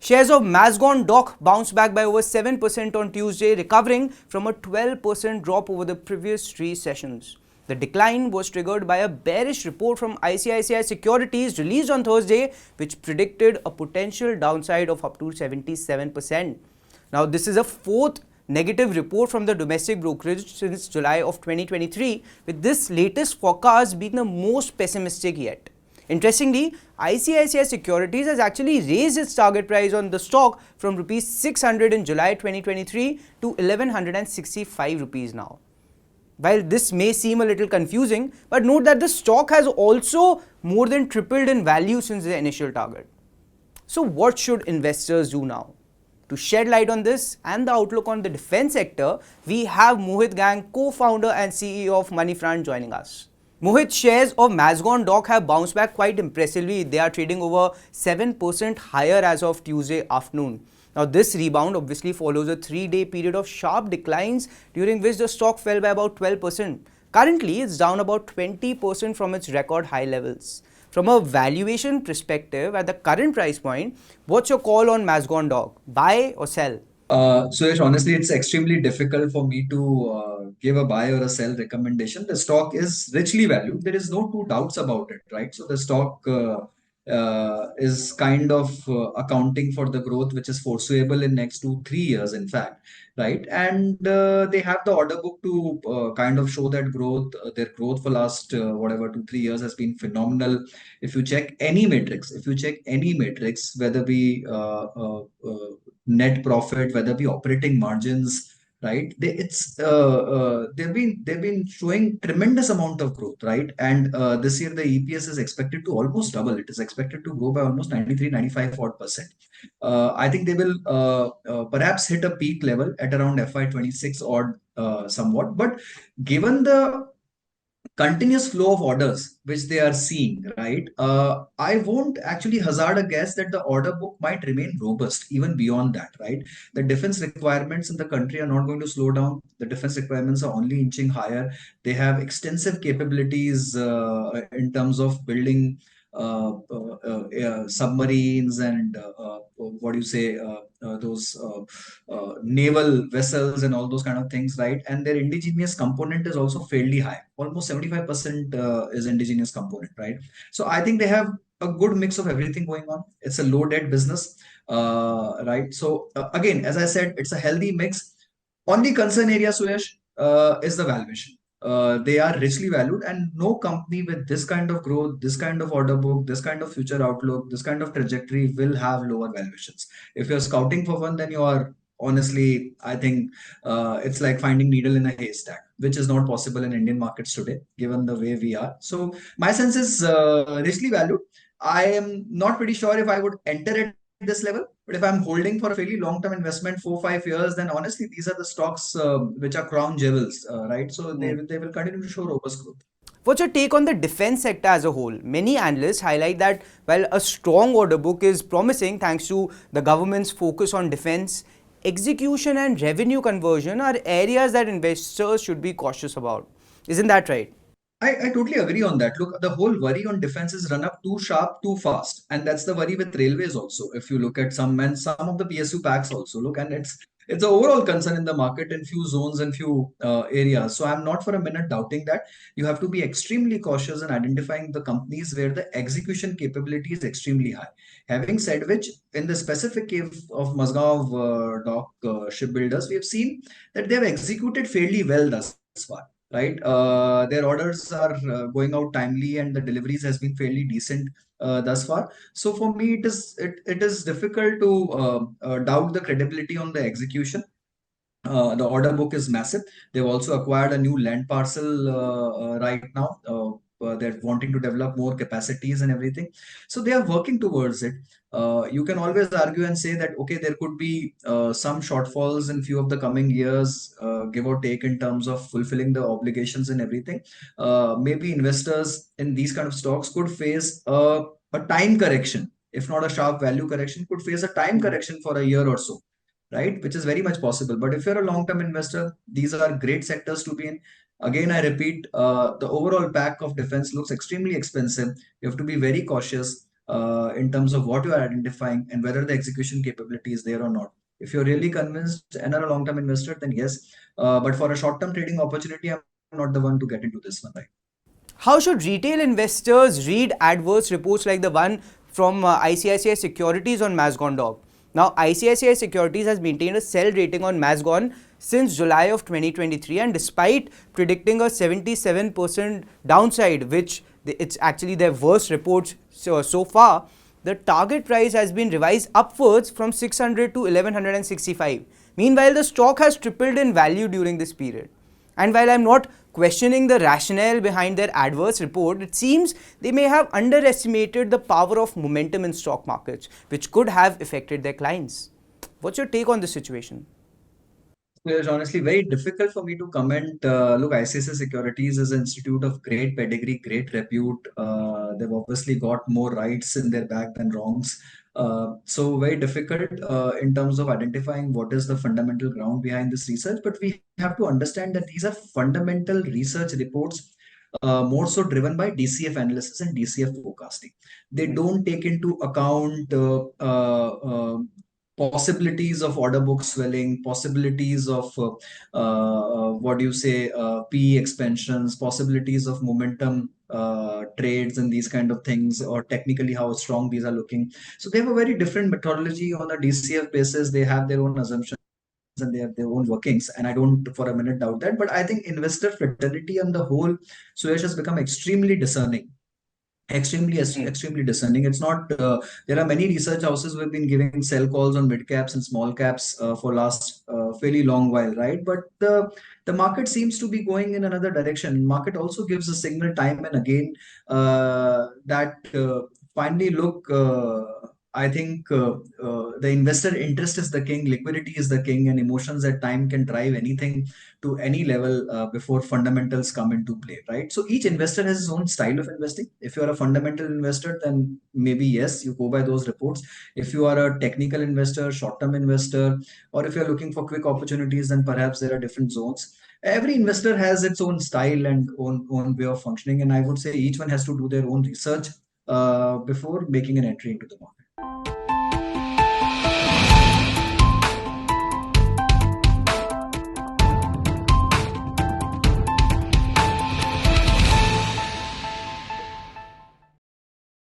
Shares of Mazagon Dock bounced back by over 7% on Tuesday, recovering from a 12% drop over the previous three sessions. The decline was triggered by a bearish report from ICICI Securities released on Thursday, which predicted a potential downside of up to 77%. Now, this is a fourth negative report from the domestic brokerage since July of 2023, with this latest forecast being the most pessimistic yet. Interestingly, ICICI Securities has actually raised its target price on the stock from Rs 600 in July 2023 to 1165 rupees now. While this may seem a little confusing, but note that the stock has also more than tripled in value since the initial target. So what should investors do now? To shed light on this and the outlook on the defense sector, we have Mohit Gang, co-founder and CEO of Moneyfront, joining us. Mohit, shares of Mazagon Dock have bounced back quite impressively. They are trading over 7% higher as of Tuesday afternoon. Now, this rebound obviously follows a 3-day period of sharp declines during which the stock fell by about 12%. Currently, it's down about 20% from its record high levels. From a valuation perspective, at the current price point, what's your call on Mazagon Dock? Buy or sell? Suresh, honestly, it's extremely difficult for me to give a buy or a sell recommendation. The stock is richly valued. There is no two doubts about it, right? So the stock is kind of accounting for the growth which is foreseeable in next 2-3 years, in fact, right? And they have the order book to kind of show that growth. Their growth for last whatever 2-3 years has been phenomenal. If you check any metrics, whether be net profit, whether be operating margins, right? They've been showing tremendous amount of growth, right? And this year the EPS is expected to almost double. It is expected to grow by almost 93-95 odd percent. I think they will perhaps hit a peak level at around FY26 odd somewhat. But given the continuous flow of orders which they are seeing, right? I won't actually hazard a guess that the order book might remain robust even beyond that, right? The defense requirements in the country are not going to slow down. The defense requirements are only inching higher. They have extensive capabilities in terms of building submarines and what do you say, those naval vessels and all those kind of things, right? And their indigenous component is also fairly high. Almost 75% is indigenous component, right? So I think they have a good mix of everything going on. It's a low debt business, right? So again, as I said, it's a healthy mix. Only concern area, Suyash, is the valuation. They are richly valued, and no company with this kind of growth, this kind of order book, this kind of future outlook, this kind of trajectory will have lower valuations. If you're scouting for one, then you are honestly, I think it's like finding needle in a haystack, which is not possible in Indian markets today, given the way we are. So my sense is richly valued. I am not pretty sure if I would enter at this level, but if I'm holding for a fairly long-term investment, 4-5 years, then honestly, these are the stocks which are crown jewels, right? So they will continue to show robust growth. What's your take on the defense sector as a whole? Many analysts highlight that while a strong order book is promising thanks to the government's focus on defense, execution and revenue conversion are areas that investors should be cautious about. Isn't that right? I totally agree on that. Look, the whole worry on defense is run up too sharp, too fast. And that's the worry with railways also. If you look at some and some of the PSU packs also, look, and it's an overall concern in the market in few zones and few areas. So I'm not for a minute doubting that. You have to be extremely cautious in identifying the companies where the execution capability is extremely high. Having said which, in the specific case of Mazagon Dock shipbuilders, we have seen that they have executed fairly well thus far, right? Their orders are going out timely, and the deliveries has been fairly decent thus far. So for me, it is difficult to doubt the credibility on the execution. The order book is massive. They've also acquired a new land parcel right now. They're wanting to develop more capacities and everything. So they are working towards it. You can always argue and say that, okay, there could be some shortfalls in few of the coming years, give or take in terms of fulfilling the obligations and everything. Maybe investors in these kind of stocks could face a time correction, if not a sharp value correction, could face a time correction for a year or so, right? Which is very much possible. But if you're a long-term investor, these are great sectors to be in. Again, I repeat, the overall pack of defense looks extremely expensive. You have to be very cautious. in terms of what you are identifying and whether the execution capability is there or not. If you're really convinced and are a long-term investor, then yes. But for a short-term trading opportunity, I'm not the one to get into this one, right? How should retail investors read adverse reports like the one from ICICI Securities on Mazagon Dock? Now, ICICI Securities has maintained a sell rating on Mazagon since July of 2023, and despite predicting a 77% downside, which it's actually their worst reports so far, the target price has been revised upwards from 600 to 1165. Meanwhile, the stock has tripled in value during this period. And while I'm not questioning the rationale behind their adverse report, it seems they may have underestimated the power of momentum in stock markets, which could have affected their clients. What's your take on this situation? It's honestly very difficult for me to comment. Look, ICICI Securities is an institute of great pedigree, great repute. They've obviously got more rights in their back than wrongs. So very difficult in terms of identifying what is the fundamental ground behind this research. But we have to understand that these are fundamental research reports, more so driven by DCF analysis and DCF forecasting. They don't take into account possibilities of order book swelling, possibilities of what do you say, PE expansions, possibilities of momentum trades and these kind of things, or technically how strong these are looking. So they have a very different methodology on a DCF basis. They have their own assumptions and they have their own workings, and I don't for a minute doubt that. But I think investor fraternity on the whole, Suyash, has become extremely discerning, extremely discerning. It's not there are many research houses who have been giving sell calls on mid caps and small caps for last fairly long while, right? But the market seems to be going in another direction. Market also gives a signal time and again that finally look, I think the investor interest is the king, liquidity is the king, and emotions at time can drive anything to any level before fundamentals come into play, right? So each investor has his own style of investing. If you are a fundamental investor, then maybe yes, you go by those reports. If you are a technical investor, short-term investor, or if you're looking for quick opportunities, then perhaps there are different zones. Every investor has its own style and own way of functioning, and I would say each one has to do their own research before making an entry into the market.